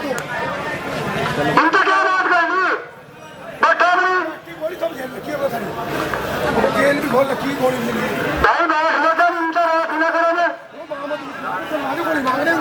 तो क्या बात करनी बैठा नहीं जेल भी खोल रखी गोली मिली भाई बैठ लेते इनका रात न करेंगे गोली मांग रहे हैं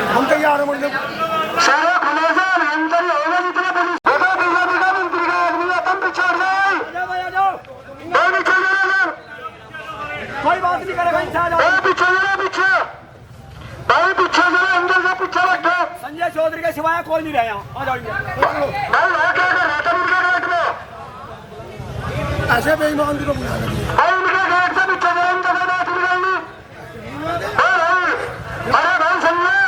हम तैयार हैं मरने सारे खुले से अंतर ही होगा जितने पुलिस देखो बीजेपी का मंत्री का आदमी है तुम पीछे हट जाओ भाई पीछे जाना कोई बात नहीं करेगा इंसान भाई पीछे जाना पीछे भाई पीछे जाना अंदर से पीछे बैठो संजय चौधरी के सिवाय कोई नहीं रहा यहाँ आ जाओ भाई वहाँ क्या कर रहा था उनके गेट में ऐसे बेईमान को बुला रहे हैं भाई उनके गेट से पीछे जाओ उनके गेट बात निकालनी अरे भाई संजय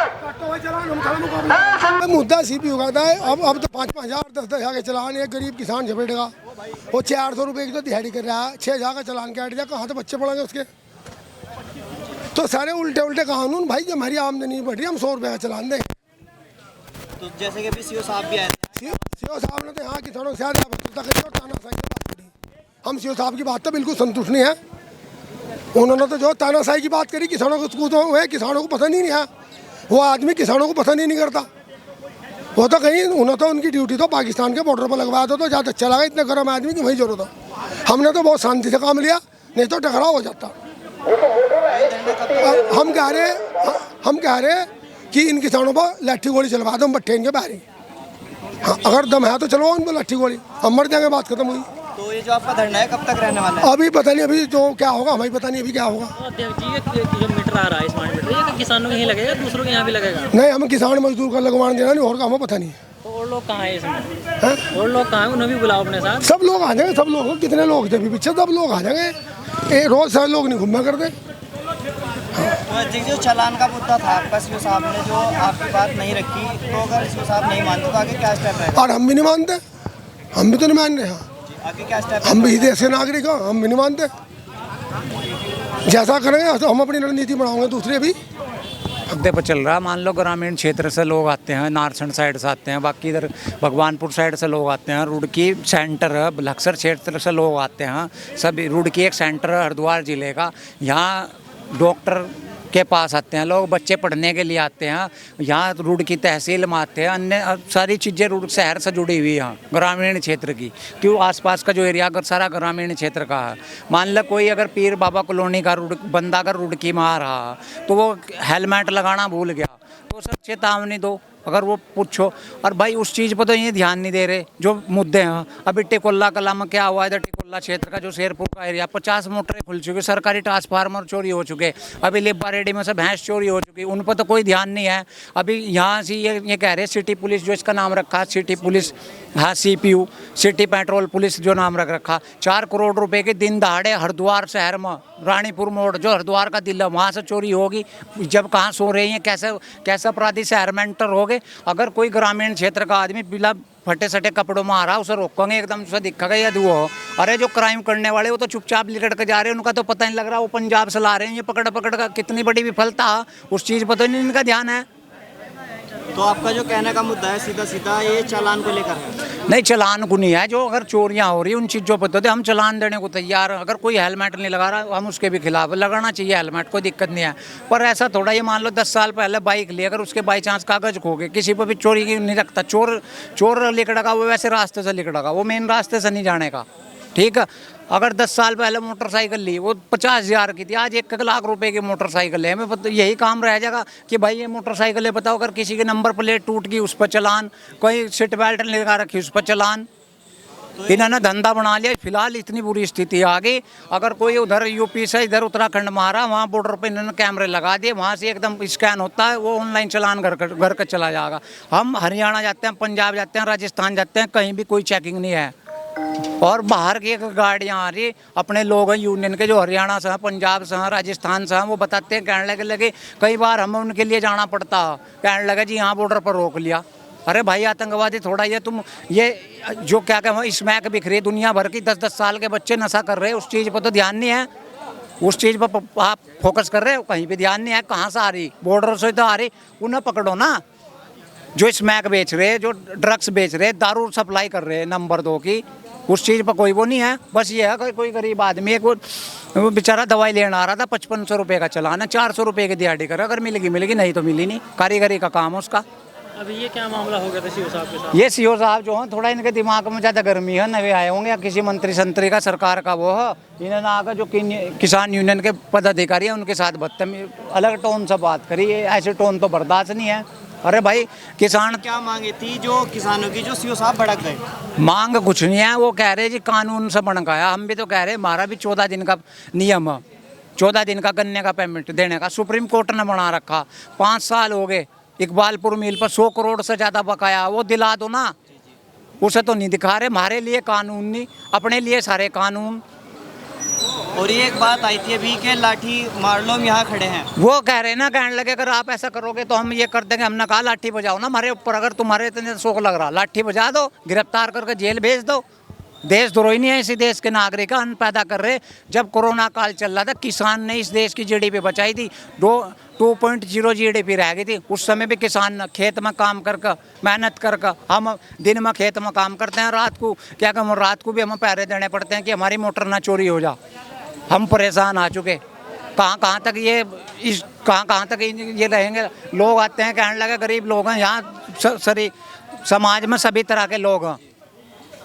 मुद्दा सीपीयू का है। अब तो 5,000 10,000 के चलान एक गरीब किसान झपेटेगा। वो 400 रुपए की तो दिहाड़ी कर रहा है, 6,000 का चलान काट दिया, कहाँ से बच्चे पढ़ेंगे उसके। तो सारे उल्टे उल्टे कानून भाई, कि हमारी आमदनी बढ़ रही, हम 100 रुपए का चलान दें। तो जैसे कि अभी सीओ साहब भी आए थे, सीओ साहब ने तो यहाँ किसानों से तानाशाही की बात करी। हम सीओ साहब की बात तो बिल्कुल संतुष्ट नहीं है। उन्होंने तो जो तानाशाही की बात करी, किसानों को तो वह किसानों को पसंद ही नहीं है। वो आदमी किसानों को पसंद ही नहीं करता। वो तो कहीं उन्होंने तो उनकी ड्यूटी तो पाकिस्तान के बॉर्डर पर लगवाया था, तो ज़्यादा अच्छा लगा। इतने गर्म आदमी की वही जरूरत हो। हमने तो बहुत शांति से काम लिया, नहीं तो टकराव हो जाता। हम कह रहे कि इन किसानों पर लाठी गोली चलवा दो, हम बट्टे इनके बाहरी। हाँ, अगर दम है तो चलवाओ उन पर लाठी गोली, हम मर जाएंगे, बात खत्म हुई। तो ये जो आपका धरना है कब तक रहने वाला है? अभी पता नहीं, अभी जो क्या होगा हमें पता नहीं, अभी क्या होगा। अध्यक्ष जी, ये जो मीटर आ रहा है स्मार्ट मीटर, ये किसानों के ही लगेगा, दूसरों के यहाँ भी लगेगा? नहीं, हमें किसान मजदूर का लगवाने देना नहीं, और का हमें पता नहीं है। तो और लोग कहाँ है इसमें? और लोग कहाँ है, उन्हें भी बुलाओ अपने साथ। सब लोग आ जाएंगे, सब लोग, कितने लोग थे अभी पीछे, सब लोग आ जाएंगे। रोज सारे लोग नहीं घूमा करते। तो अध्यक्ष जो चालान का मुद्दा था आपका, सीओ साहब ने जो आपकी बात नहीं रखी, तो अगर सीओ साहब नहीं मानते तो आगे क्या स्टेप है? और हम भी नहीं मानते, हम भी तो नहीं मान रहे हैं। आगे क्या स्टेप? हम भी देश के नागरिक हैं, हम भी नहीं मानते। जैसा करेंगे तो हम अपनी रणनीति बढ़ाओगे, दूसरे भी। मुद्दे पर चल रहा है। मान लो ग्रामीण क्षेत्र से लोग आते हैं, नारसंड साइड से आते हैं, बाकी इधर भगवानपुर साइड से लोग आते हैं, रुड़की सेंटर है, लक्सर क्षेत्र से लोग आते हैं। सभी रुड़की एक सेंटर है हरिद्वार जिले का, यहाँ डॉक्टर के पास आते हैं लोग, बच्चे पढ़ने के लिए आते हैं। यहाँ रुड़की तहसील में आते हैं, अन्य सारी चीज़ें रुड़ शहर से जुड़ी हुई हैं ग्रामीण क्षेत्र की, क्यों आसपास का जो एरिया अगर सारा ग्रामीण क्षेत्र का है। मान लो कोई अगर पीर बाबा कॉलोनी का बंदा अगर रुड़की में आ रहा तो वो हेलमेट लगाना भूल गया, तो सर चेतावनी दो, अगर वो पूछो। और भाई उस चीज़ पर तो ये ध्यान नहीं दे रहे जो मुद्दे हैं। अभी टिकोला कला में क्या हुआ, इधर टिकोला क्षेत्र का जो शेरपुर का एरिया, 50 मोटरें खुल चुकी, सरकारी ट्रांसफार्मर चोरी हो चुके, अभी लिब्बा रेडी में से भैंस चोरी हो चुकी, उन पर तो कोई ध्यान नहीं है। अभी यहाँ से ये कह रहे सिटी पुलिस, जो इसका नाम रखा सिटी पुलिस, हाँ सीपीयू, सिटी पेट्रोल पुलिस जो नाम रखा, 4 करोड़ रुपए के दिन दहाड़े हरिद्वार शहर में रानीपुर मोड़ जो हरिद्वार का दिल है वहाँ से चोरी होगी। जब कहाँ सो रहे हैं, कैसे अपराधी शहर में एंटर हो गए। अगर कोई ग्रामीण क्षेत्र का आदमी बिना फटे सटे कपड़ों में आ रहा, उसे रोकेंगे एकदम से दिखेगा यदि वो। अरे जो क्राइम करने वाले वो तो चुपचाप लिकट के जा रहे हैं, उनका तो पता नहीं लग रहा, वो पंजाब से ला रहे हैं, ये पकड़ का कितनी बड़ी विफलता, उस चीज़ पर तो नहीं इनका ध्यान है। तो आपका जो कहने का मुद्दा है सीधा सीधा ये चालान को लेकर है? नहीं, चालान को नहीं है, जो अगर चोरियां हो रही हैं उन चीज़ों पर तो हम चालान देने को तैयार हैं। अगर कोई हेलमेट नहीं लगा रहा हम उसके भी खिलाफ, लगाना चाहिए हेलमेट, कोई दिक्कत नहीं है। पर ऐसा थोड़ा, ये मान लो 10 साल पहले बाइक ली, अगर उसके बाई चांस कागज खो गए, किसी पर भी चोरी की नहीं रखता, चोर लिकड़ेगा वो वैसे रास्ते से लिकड़ेगा, वो मेन रास्ते से नहीं जाने का, ठीक है। अगर 10 साल पहले मोटरसाइकिल ली, वो 50,000 की थी, आज 1 लाख रुपए की मोटरसाइकिल है। हमें यही काम रह जाएगा कि भाई ये मोटरसाइकिल है, बताओ अगर किसी की नंबर प्लेट टूट गई उस पर चलान, कोई सीट बेल्ट नहीं लगा रखी उस पर चलान। इन्होंने धंधा बना लिया। फिलहाल इतनी बुरी स्थिति आ गई, अगर कोई उधर यूपी से इधर उत्तराखंड में आ रहा, वहाँ बॉर्डर पर इन्होंने कैमरे लगा दिए, वहाँ से एकदम स्कैन होता है, वो ऑनलाइन चलान घर का चला जाएगा। हम हरियाणा जाते हैं, पंजाब जाते हैं, राजस्थान जाते हैं, कहीं भी कोई चेकिंग नहीं है। और बाहर की एक गाड़ियाँ आ रही, अपने लोग हैं यूनियन के जो हरियाणा से हैं, पंजाब से हैं, राजस्थान से हैं, वो बताते हैं, कहने लगे कई बार हमें उनके लिए जाना पड़ता, कहने लगे जी यहाँ बॉर्डर पर रोक लिया। अरे भाई आतंकवादी थोड़ा ये तुम ये जो क्या कहते हैं स्मैक बिख रही है दुनिया भर की, 10-10 साल के बच्चे नशा कर रहे हैं, उस चीज़ पर तो ध्यान नहीं है। उस चीज़ पर आप फोकस कर रहे हो, कहीं भी ध्यान नहीं है। कहाँ से आ रही, बॉर्डर से तो आ रही, उन्हें पकड़ो ना। जो स्मैक बेच रहे, जो ड्रग्स बेच रहे, दारू सप्लाई कर रहे हैं नंबर 2 की, उस चीज़ पर कोई वो नहीं है। बस ये है कोई गरीब आदमी है, वो बेचारा दवाई लेने आ रहा था, 5500 रुपये का चलाना, 400 रुपये की दिहाड़ी कर, अगर मिलेगी नहीं तो मिली नहीं, कारीगरी का काम है उसका। अभी ये क्या मामला हो गया था सीओ साहब के साथ? ये सीओ साहब जो हैं थोड़ा इनके दिमाग में ज़्यादा गर्मी है, नवे आए होंगे या किसी मंत्री संतरी का सरकार का वो है, इन्होंने आकर जो किसान यूनियन के पदाधिकारी हैं उनके साथ बदतमीज अलग टोन से बात करी। ऐसे टोन तो बर्दाश्त नहीं है। अरे भाई किसान क्या मांगे थी जो किसानों की जो सीओ साहब भड़क गए? मांग कुछ नहीं है, वो कह रहे जी कानून से भड़काया। हम भी तो कह रहे हमारा भी 14 दिन का नियम है, 14 दिन का गन्ने का पेमेंट देने का सुप्रीम कोर्ट ने बना रखा। 5 साल हो गए, इकबालपुर मिल पर 100 करोड़ से ज़्यादा बकाया, वो दिला दो ना। उसे तो नहीं दिखा रहे। हमारे लिए कानून नहीं, अपने लिए सारे कानून। और ये एक बात आई थी अभी के लाठी मार लो, हम यहाँ खड़े हैं। वो कह रहे ना, कहने लगे अगर आप ऐसा करोगे तो हम ये कर देंगे। हमने कहा लाठी बजाओ ना हमारे ऊपर, अगर तुम्हारे इतने शौक लग रहा लाठी बजा दो, गिरफ्तार करके जेल भेज दो। देशद्रोही नहीं है इसी देश के नागरिक का अन्न पैदा कर रहे। जब कोरोना काल चल रहा था किसान ने इस देश की जीडीपी बचाई थी, 2.0 जीडीपी रह गई थी। उस समय भी किसान खेत में काम करके मेहनत करके, हम दिन में खेत में काम करते हैं, रात को क्या कहूँ रात को भी हमें पैरे देने पड़ते हैं कि हमारी मोटर ना चोरी हो जा। हम परेशान आ चुके। कहाँ तक ये कहाँ तक ये रहेंगे। लोग आते हैं कहने लगे गरीब लोग हैं यहाँ, सरी समाज में सभी तरह के लोग हैं।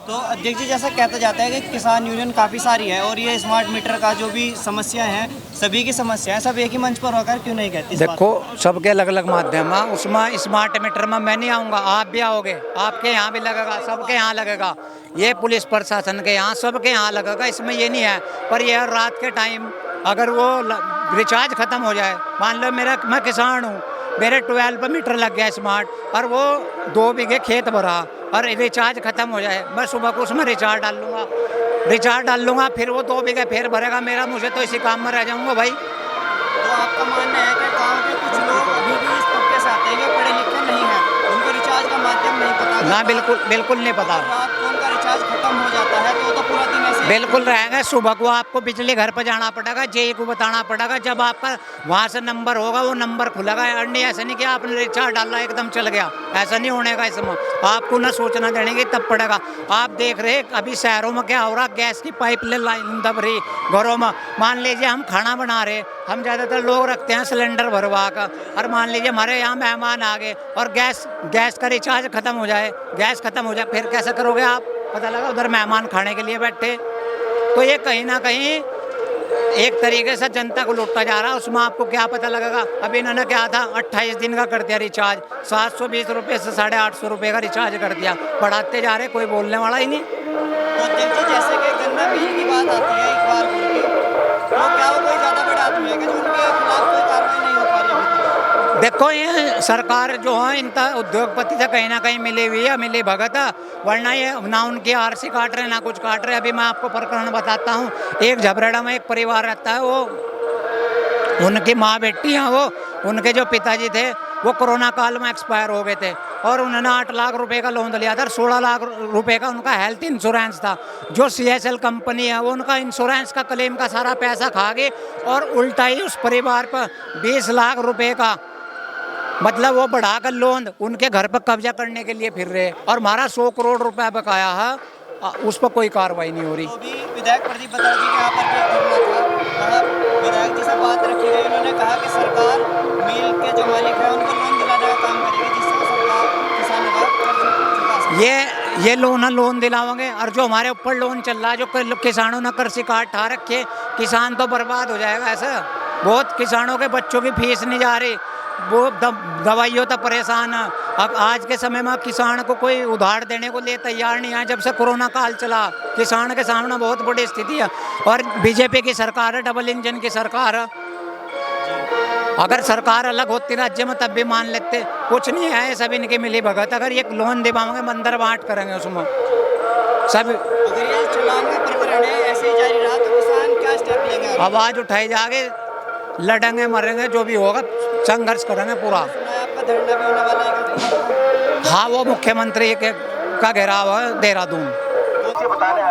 तो अध्यक्ष जी जैसा कहता जाता है कि किसान यूनियन काफ़ी सारी है और ये स्मार्ट मीटर का जो भी समस्या है, सभी की समस्या है, सब एक ही मंच पर होकर क्यों नहीं कहती? देखो सबके अलग अलग माध्यम है, उसमें स्मार्ट मीटर में मैं नहीं आऊँगा, आप भी आओगे, आपके यहाँ भी लगेगा, सबके यहाँ लगेगा। ये पुलिस प्रशासन के यहाँ सबके यहाँ लगेगा, इसमें ये नहीं है। पर यह रात के टाइम अगर वो रिचार्ज ख़त्म हो जाए, मान लो मैं किसान हूँ, मेरे 12 पर मीटर लग गया स्मार्ट और वो 2 बीघे खेत भरा और रिचार्ज ख़त्म हो जाए, मैं सुबह को उसमें रिचार्ज डाल लूँगा, फिर वो 2 बीघे फिर भरेगा मेरा, मुझे तो इसी काम में रह जाऊँगा भाई। तो आपका मानना है कि गाँव के कुछ लोग अभी भी इस तबके से आते हैं कि पढ़े लिखे नहीं हैं, उनको रिचार्ज का माध्यम नहीं पता? ना, बिल्कुल नहीं पता। रात को उनका रिचार्ज खत्म हो जाता है तो पूरा दिन ऐसे बिल्कुल रहेगा। सुबह को आपको बिजली घर पर जाना पड़ेगा, जेई को बताना पड़ेगा, जब आपका वहाँ से नंबर होगा वो नंबर खुलेगा। और नहीं ऐसा नहीं कि आपने रिचार्ज डाला एकदम चल गया, ऐसा नहीं होने का। इसमें आपको ना सोचना देंगे तब पड़ेगा। आप देख रहे अभी शहरों में क्या हो रहा, गैस की पाइप लाइन दब रही घरों में। मान लीजिए हम खाना बना रहे, हम ज़्यादातर लोग रखते हैं सिलेंडर भरवा कर, और मान लीजिए हमारे यहाँ मेहमान आ गए और गैस का रिचार्ज खत्म हो जाए, गैस खत्म हो जाए, फिर कैसे करोगे आप? पता लगा उधर मेहमान खाने के लिए बैठे। तो ये कहीं ना कहीं एक तरीके से जनता को लूटता जा रहा है। उसमें आपको क्या पता लगेगा? अभी इन्होंने क्या था 28 दिन का कर दिया रिचार्ज, 720 रुपये से 850 रुपये का रिचार्ज कर दिया, बढ़ाते जा रहे, कोई बोलने वाला ही नहीं। तो देखिए जैसे कि गन्ना मिल की बात आती है एक बार की, तो क्या वो कोई ज़्यादा बड़ा आदमी है कि जो उनके खिलाफ कोई कार्रवाई नहीं हो पा रही अभी तक? देखो ये सरकार जो है इनका उद्योगपति से कहीं ना कहीं मिली हुई है, मिली भगत है, वरना ये ना उनकी आरसी काट रहे ना कुछ काट रहे। अभी मैं आपको प्रकरण बताता हूँ। एक झबरेड़ा में एक परिवार रहता है, वो उनकी माँ बेटी हैं, वो उनके जो पिताजी थे वो कोरोना काल में एक्सपायर हो गए थे और उन्होंने 8 लाख रुपए का लोन लिया था और 16 लाख रुपए का उनका हेल्थ इंश्योरेंस था। जो CSL कंपनी है वो उनका इंश्योरेंस का क्लेम का सारा पैसा खा गए और उल्टा ही उस परिवार पर 20 लाख रुपए का मतलब वो बढ़ाकर लोन उनके घर पर कब्जा करने के लिए फिर रहे और हमारा 100 करोड़ रुपया बकाया है, उस पर कोई कार्रवाई नहीं हो रही। तो भी विधायक प्रदीप बत्रा जी के यहाँ पर भी धरना था, विधायक जी से बात रखी गई, उन्होंने कहा कि सरकार मिल के जो मालिक है उनको लोन दिलाने का काम करेगी जिससे सरकार किसानों का कर्ज चुका सके। ये लोन दिलाओगे और जो हमारे ऊपर लोन चल रहा है, जो किसानों ने कृषि कार्ड ठा रखे, किसान तो बर्बाद हो जाएगा। ऐसा बहुत किसानों के बच्चों की फीस नहीं जा रही, वो दवाइयों तक परेशान है। अब आज के समय में किसान को कोई उधार देने को लिए तैयार नहीं है। जब से कोरोना काल चला किसान के सामने बहुत बड़ी स्थिति है और बीजेपी की सरकार है, डबल इंजन की सरकार है। अगर सरकार अलग होती राज्य में तब भी मान लेते, कुछ नहीं है, सब इनकी मिली भगत। अगर ये लोन दिवाओगे मंदिर बांट करेंगे उसमें सब। अगर ये चालान का प्रकरण है ऐसे ही जारी रहा तो किसान क्या स्टेप लेंगे? आवाज उठाई जाएगी, लड़ेंगे मरेंगे, जो भी होगा संघर्ष करेंगे पूरा। आपका धरना भी होने वाला है? हाँ, वो मुख्यमंत्री का घेराव है देहरादून। बताने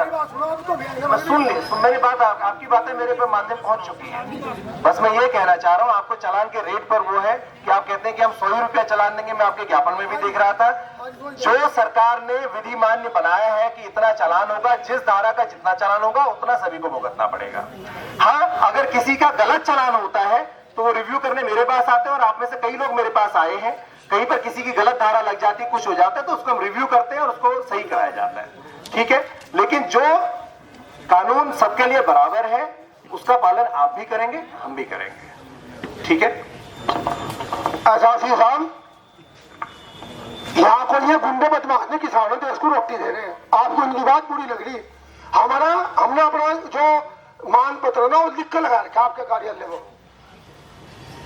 सुन मेरी बात, आपकी बातें मेरे पे माध्यम पहुंच चुकी है। बस मैं ये कहना चाह रहा हूँ, आपको चालान के रेट पर वो है कि आप कहते हैं कि हम 100 रुपया चालान देंगे। मैं आपके ज्ञापन में भी देख रहा था, जो सरकार ने विधि मान्य बनाया है कि इतना चालान होगा, जिस धारा का जितना चालान होगा उतना सभी को भुगतना पड़ेगा। हाँ, अगर किसी का गलत चालान होता है तो वो रिव्यू करने मेरे पास आते हैं और आप में से कई लोग मेरे पास आए हैं, कहीं पर किसी की गलत धारा लग जाती है, कुछ हो जाता है, तो उसको हम रिव्यू करते हैं और उसको सही कराया जाता है, ठीक है। लेकिन जो कानून सबके लिए बराबर है उसका पालन आप भी करेंगे, हम भी करेंगे, ठीक है। एहसासी साहब, यहाँ को ये गुंडे बदमाश ने किसानों देश को रोटी दे रहे हैं, आपको इनकी बात बुरी लग रही। हमने अपना जो मान पत्र ना वो लिख कर लगा रखा आपके कार्यालय में,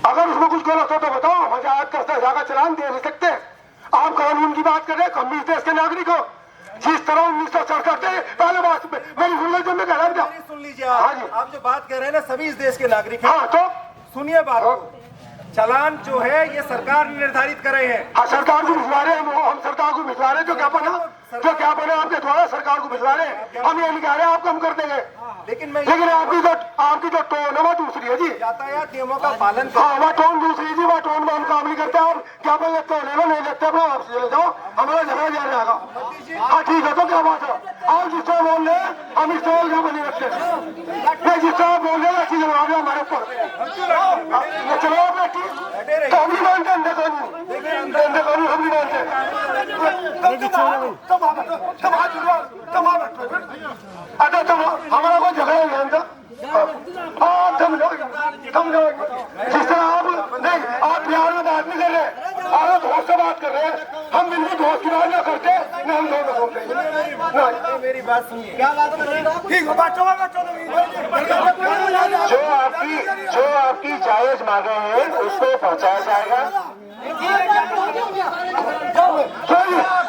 अगर उसमें कुछ गलत हो तो बताओ, हम 10,000 का चलान दे नहीं सकते। आप कानून की बात कर रहे हैं, हम भी देश के नागरिक हो। जिस तरह 1967 से पहले बात मेरी सुन लीजिए, मैं कह रहा हूँ, सुन लीजिए हाँ जी। आप जो बात कह रहे हैं ना, सभी इस देश के नागरिक हैं। हाँ तो सुनिए बात को। चालान जो है ये सरकार ने निर्धारित करे हैं। हाँ, सरकार को भिजवा रहे हैं, हम सरकार को भिजवा रहे हैं, जो क्या बना आपके द्वारा सरकार को भिजवा रहे हैं। हम ये नहीं कह रहे हैं आप कम कर देंगे, लेकिन आपकी जो टोन है वो दूसरी है जी, यातायात नियमों का पालन हाँ वो टोन दूसरी है जी, वो टोन में हम काम नहीं करते। आप क्या बोल लेते हो, ले लो, नहीं लेते अपना वापस चले जाओ, हमारा झगड़ा जा रहेगा। हाँ ठीक है, तो क्या बात है, आप जिस तरह बोल रहे हैं हम इस तरह क्या बनी रखते हैं, जिस तरह बोल रहे हैं अच्छी जवाब है हमारे ऊपर। चलो आप तो हम नहीं मानते अंधे कानून, हम नहीं मानते। अच्छा तो हमारा कोई झगड़ा नहीं है, जिस तरह आप नहीं, आप प्यार में बात नहीं कर रहे, आप दोस्त से बात कर रहे हैं, हम बिल्कुल दोस्त की बात ना करते, न हम दोस्त बोलते। मेरी बात सुनिए। ठीक है, जो आपकी जायज मांगे हैं उसको पहुंचाया जाएगा।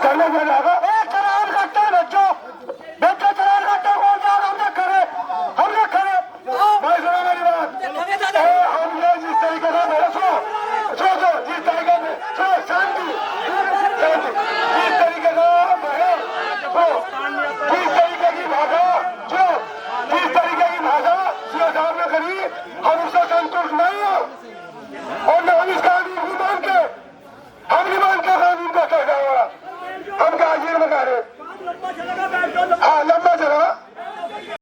करने में जाएगा चलान काटता है बच्चों, बच्चा चलान काटता कौन सा हमने करे भाई, सुनो मेरी बात। हमने जिस तरीके से मेरे सुनो जिस तरीके में शांति जिस तरीके की भाषा जिस तरीके की भाषा साहब ने करी, हम उससे संतुष्ट नहीं है और न हम इस कानून को मानते, हम नहीं मानते कानून का कैसा हुआ, हम क्या जेल में कह रहे। हाँ लंबा